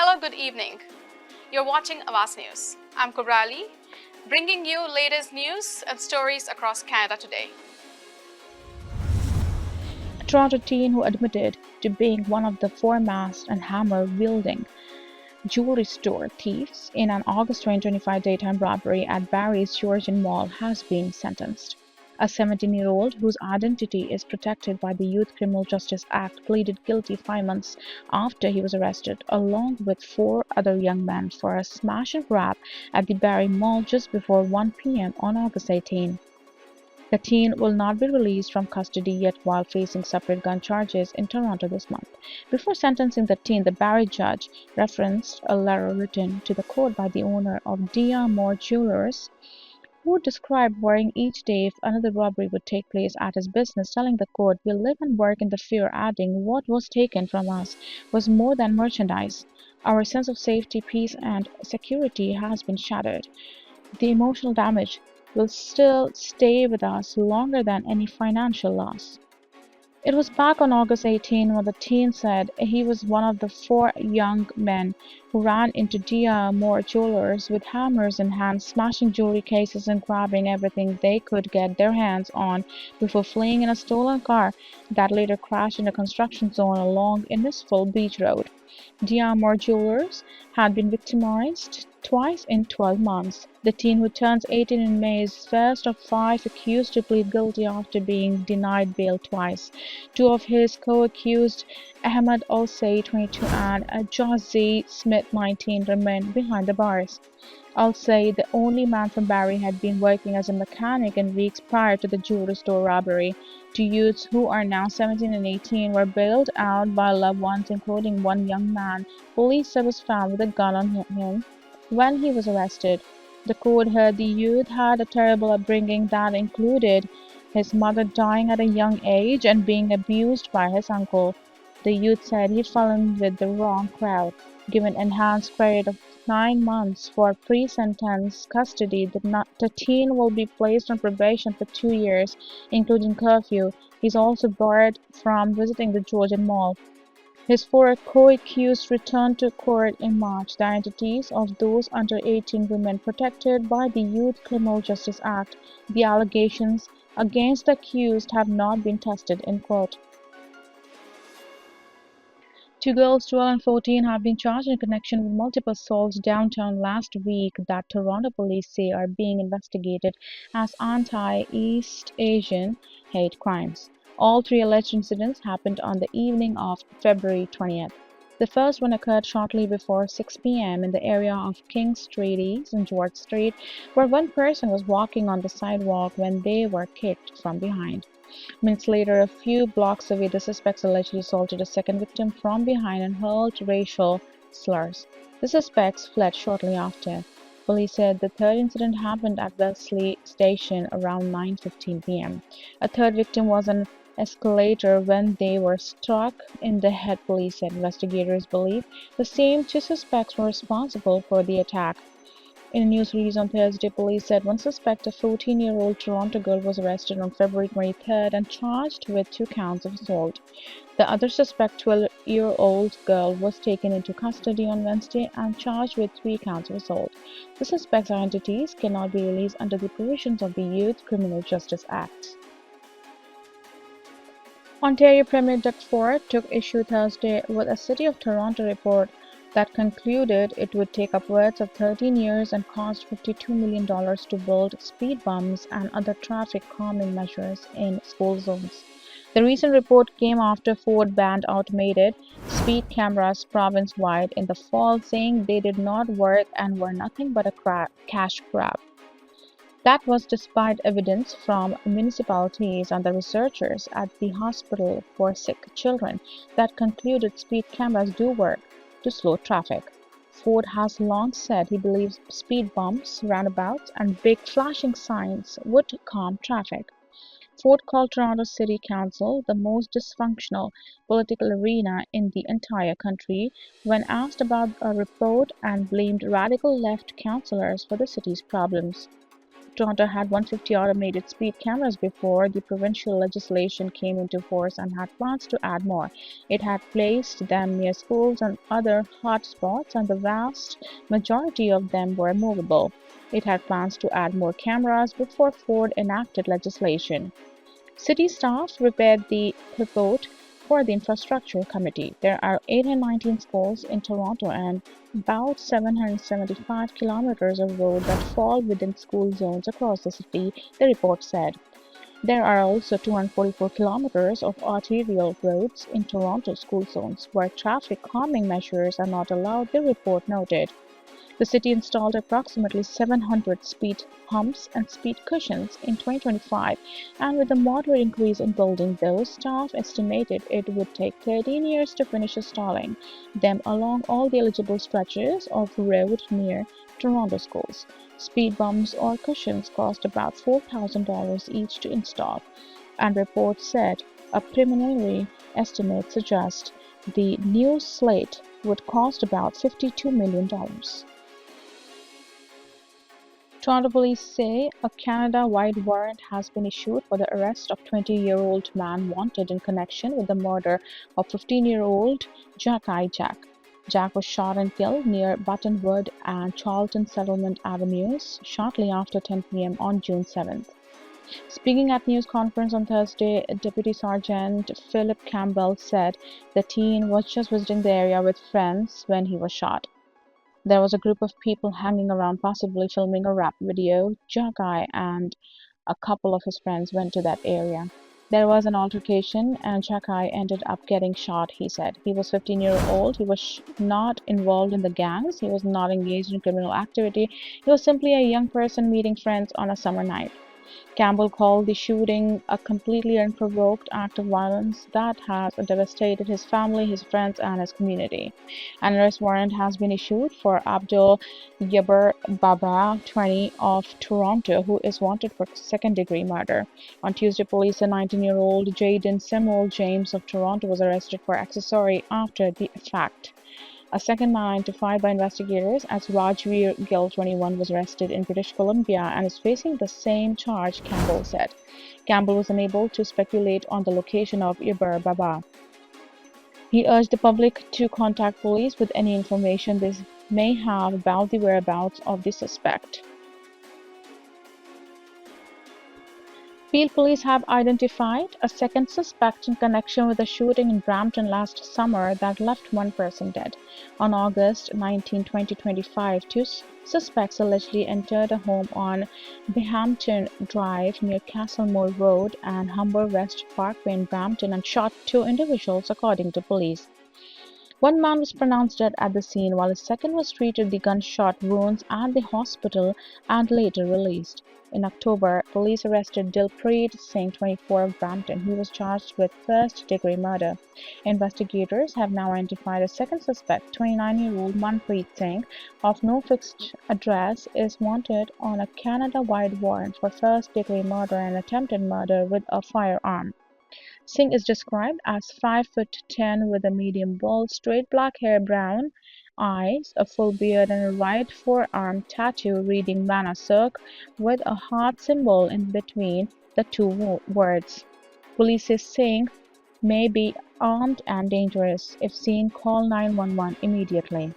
Hello, good evening. You're watching Awaz News. I'm Kubrali, bringing you latest news and stories across Canada today. A Toronto teen who admitted to being one of the four-masked and hammer-wielding jewelry store thieves in an August 2025 daytime robbery at Barrie's Georgian Mall has been sentenced. A 17-year-old whose identity is protected by the Youth Criminal Justice Act pleaded guilty 5 months after he was arrested, along with four other young men, for a smash and grab at the Barrie Mall just before 1 p.m. on August 18. The teen will not be released from custody yet while facing separate gun charges in Toronto this month. Before sentencing the teen, the Barrie judge referenced a letter written to the court by the owner of D.R. Moore Jewelers, who described worrying each day if another robbery would take place at his business, telling the court, "We live and work in the fear," adding, "What was taken from us was more than merchandise. Our sense of safety, peace, and security has been shattered. The emotional damage will still stay with us longer than any financial loss." It was back on August 18 when the teen said he was one of the four young men who ran into D.R. Moore Jewelers with hammers in hand, smashing jewelry cases and grabbing everything they could get their hands on before fleeing in a stolen car that later crashed in a construction zone along Innisfil Beach Road. D.R. Moore Jewelers had been victimized twice in 12 months. The teen, who turns 18 in May, is first of five accused to plead guilty after being denied bail twice. Two of his co-accused, Ahmed Al-Say, 22, and Jazzy Smith, 19, remain behind the bars. Al-Say, the only man from Barrie, had been working as a mechanic in weeks prior to the jewelry store robbery. Two youths, who are now 17 and 18, were bailed out by loved ones, including one young man police said was found with a gun on him when he was arrested. The court heard the youth had a terrible upbringing that included his mother dying at a young age and being abused by his uncle. The youth said he'd fallen with the wrong crowd. Given enhanced credit of 9 months for pre-sentence custody, the teen will be placed on probation for 2 years, including curfew. He's also barred from visiting the Georgian Mall. His four co-accused returned to court in March. The identities of those under 18 remain protected by the Youth Criminal Justice Act. The allegations against the accused have not been tested in court. Two girls, 12 and 14, have been charged in connection with multiple assaults downtown last week that Toronto police say are being investigated as anti-East Asian hate crimes. All three alleged incidents happened on the evening of February 20th. The first one occurred shortly before 6 p.m. in the area of King Street East and George Street, where one person was walking on the sidewalk when they were kicked from behind. Minutes later, a few blocks away, the suspects allegedly assaulted a second victim from behind and hurled racial slurs. The suspects fled shortly after. Police said the third incident happened at Wellesley Station around 9:15 p.m. A third victim was an escalator when they were struck in the head, police said. Investigators believe the same two suspects were responsible for the attack. In a news release on Thursday, police said one suspect, a 14-year-old Toronto girl, was arrested on February 23rd and charged with 2 counts of assault. The other suspect, 12-year-old girl, was taken into custody on Wednesday and charged with 3 counts of assault. The suspects' identities cannot be released under the provisions of the Youth Criminal Justice Act. Ontario Premier Doug Ford took issue Thursday with a City of Toronto report that concluded it would take upwards of 13 years and cost $52 million to build speed bumps and other traffic calming measures in school zones. The recent report came after Ford banned automated speed cameras province-wide in the fall, saying they did not work and were nothing but a cash grab. That was despite evidence from municipalities and the researchers at the Hospital for Sick Children that concluded speed cameras do work to slow traffic. Ford has long said he believes speed bumps, roundabouts, and big flashing signs would calm traffic. Ford called Toronto City Council the most dysfunctional political arena in the entire country when asked about a report, and blamed radical left councillors for the city's problems. Toronto had 150 automated speed cameras before the provincial legislation came into force and had plans to add more. It had placed them near schools and other hot spots, and the vast majority of them were movable. It had plans to add more cameras before Ford enacted legislation. City staff prepared the report for the Infrastructure Committee. There are 819 schools in Toronto and about 775 kilometers of road that fall within school zones across the city, the report said. There are also 244 kilometers of arterial roads in Toronto school zones where traffic calming measures are not allowed, the report noted. The city installed approximately 700 speed humps and speed cushions in 2025, and with a moderate increase in building those, staff estimated it would take 13 years to finish installing them along all the eligible stretches of road near Toronto schools. Speed bumps or cushions cost about $4,000 each to install, and reports said a preliminary estimate suggests the new slate would cost about $52 million. Toronto police say a Canada-wide warrant has been issued for the arrest of 20-year-old man wanted in connection with the murder of 15-year-old Jack. Jack was shot and killed near Buttonwood and Charlton Settlement Avenues shortly after 10 p.m. on June 7th. Speaking at news conference on Thursday, Deputy Sergeant Philip Campbell said the teen was just visiting the area with friends when he was shot. There was a group of people hanging around, possibly filming a rap video. Jagai and a couple of his friends went to that area. There was an altercation and Jagai ended up getting shot, he said. He was 15-year-old. He was not involved in the gangs. He was not engaged in criminal activity. He was simply a young person meeting friends on a summer night. Campbell called the shooting a completely unprovoked act of violence that has devastated his family, his friends, and his community. An arrest warrant has been issued for Abdul Yaber Baba, 20, of Toronto, who is wanted for second-degree murder. On Tuesday, police said 19-year-old Jaden Samuel James of Toronto was arrested for accessory after the fact. A second man identified by investigators as Rajveer Gill, 21, was arrested in British Columbia and is facing the same charge, Campbell said. Campbell was unable to speculate on the location of Iber Baba. He urged the public to contact police with any information they may have about the whereabouts of the suspect. Peel police have identified a second suspect in connection with a shooting in Brampton last summer that left one person dead. On August 19, 2025, two suspects allegedly entered a home on Behampton Drive near Castlemore Road and Humber West Parkway in Brampton and shot two individuals, according to police. One man was pronounced dead at the scene, while a second was treated with gunshot wounds at the hospital and later released. In October, police arrested Dilpreet Singh, 24, of Brampton. He was charged with first-degree murder. Investigators have now identified a second suspect, 29-year-old Manpreet Singh, of no fixed address, is wanted on a Canada-wide warrant for first-degree murder and attempted murder with a firearm. Singh is described as 5'10" with a medium build, straight black hair, brown eyes, a full beard, and a right forearm tattoo reading Manasuk with a heart symbol in between the two words. Police say Singh may be armed and dangerous. If seen, call 911 immediately.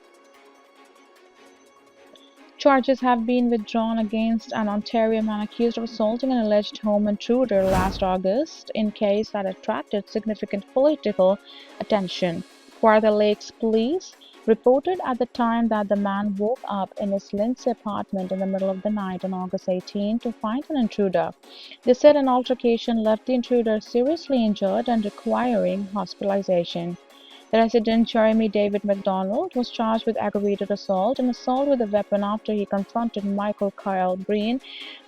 Charges have been withdrawn against an Ontario man accused of assaulting an alleged home intruder last August in a case that attracted significant political attention. Kawartha Lakes police reported at the time that the man woke up in his Lindsay apartment in the middle of the night on August 18 to find an intruder. They said an altercation left the intruder seriously injured and requiring hospitalization. The resident Jeremy David McDonald was charged with aggravated assault and assault with a weapon after he confronted Michael Kyle Breen,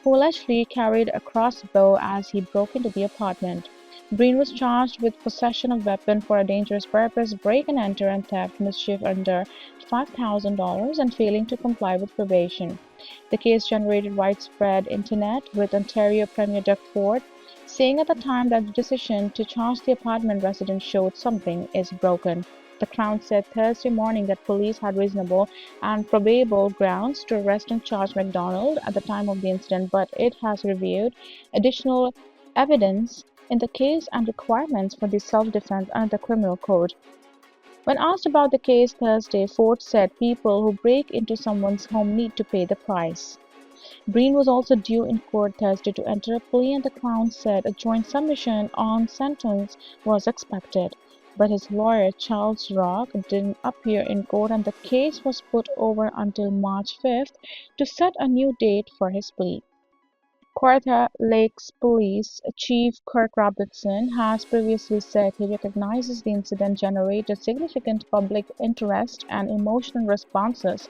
who allegedly carried a crossbow as he broke into the apartment. Breen was charged with possession of weapon for a dangerous purpose, break and enter, and theft, mischief under $5,000, and failing to comply with probation. The case generated widespread internet, with Ontario Premier Doug Ford saying at the time that the decision to charge the apartment resident showed something is broken. The Crown said Thursday morning that police had reasonable and probable grounds to arrest and charge MacDonald at the time of the incident, but it has reviewed additional evidence in the case and requirements for the self-defense under the criminal code. When asked about the case Thursday, Ford said people who break into someone's home need to pay the price. Breen was also due in court Thursday to enter a plea, and the Crown said a joint submission on sentence was expected. But his lawyer, Charles Rock, didn't appear in court, and the case was put over until March 5th to set a new date for his plea. Kawartha Lakes Police Chief Kirk Robertson has previously said he recognizes the incident generated significant public interest and emotional responses,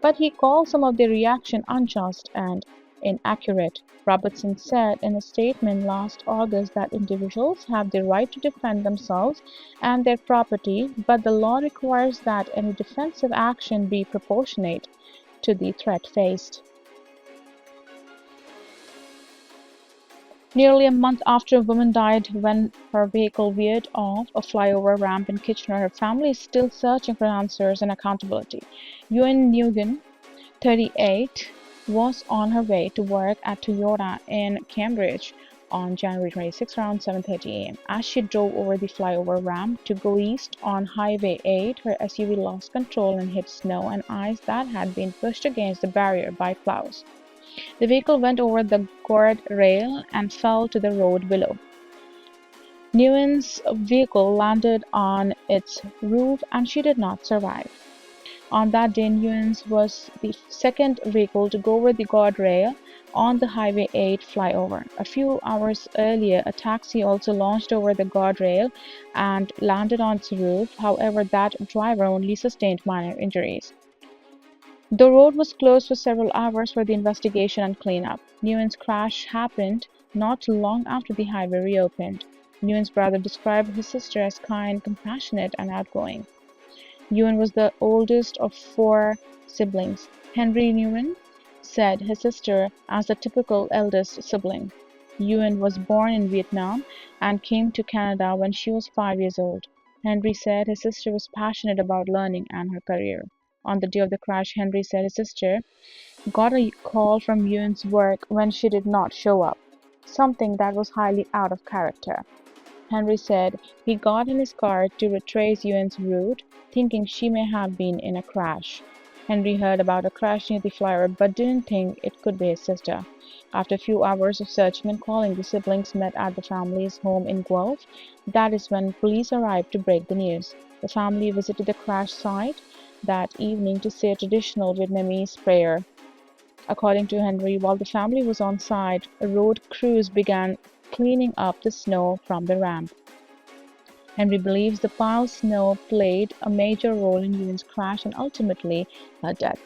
but he calls some of the reaction unjust and inaccurate. Robertson said in a statement last August that individuals have the right to defend themselves and their property, but the law requires that any defensive action be proportionate to the threat faced. Nearly a month after a woman died when her vehicle veered off a flyover ramp in Kitchener, her family is still searching for answers and accountability. Ewan Nguyen, 38, was on her way to work at Toyota in Cambridge on January 26 around 7:30 a.m. As she drove over the flyover ramp to go east on Highway 8, her SUV lost control and hit snow and ice that had been pushed against the barrier by plows. The vehicle went over the guardrail and fell to the road below. Nguyen's vehicle landed on its roof and she did not survive. On that day, Nguyen's was the second vehicle to go over the guardrail on the Highway 8 flyover. A few hours earlier, a taxi also launched over the guardrail and landed on its roof. However, that driver only sustained minor injuries. The road was closed for several hours for the investigation and cleanup. Nguyen's crash happened not long after the highway reopened. Nguyen's brother described his sister as kind, compassionate, and outgoing. Nguyen was the oldest of four siblings. Henry Nguyen said his sister as the typical eldest sibling. Nguyen was born in Vietnam and came to Canada when she was 5 years old. Henry said his sister was passionate about learning and her career. On the day of the crash, Henry said his sister got a call from Nguyen's work when she did not show up, something that was highly out of character. Henry said he got in his car to retrace Nguyen's route, thinking she may have been in a crash. Henry heard about a crash near the flyover but didn't think it could be his sister. After a few hours of searching and calling, the siblings met at the family's home in Guelph. That is when police arrived to break the news. The family visited the crash site that evening to say a traditional Vietnamese prayer. According to Henry, while the family was on site, road crews began cleaning up the snow from the ramp. Henry believes the piled snow played a major role in Nguyen's crash and ultimately her death.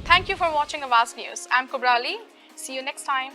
Thank you for watching Awaz News. I'm Kubrali. See you next time.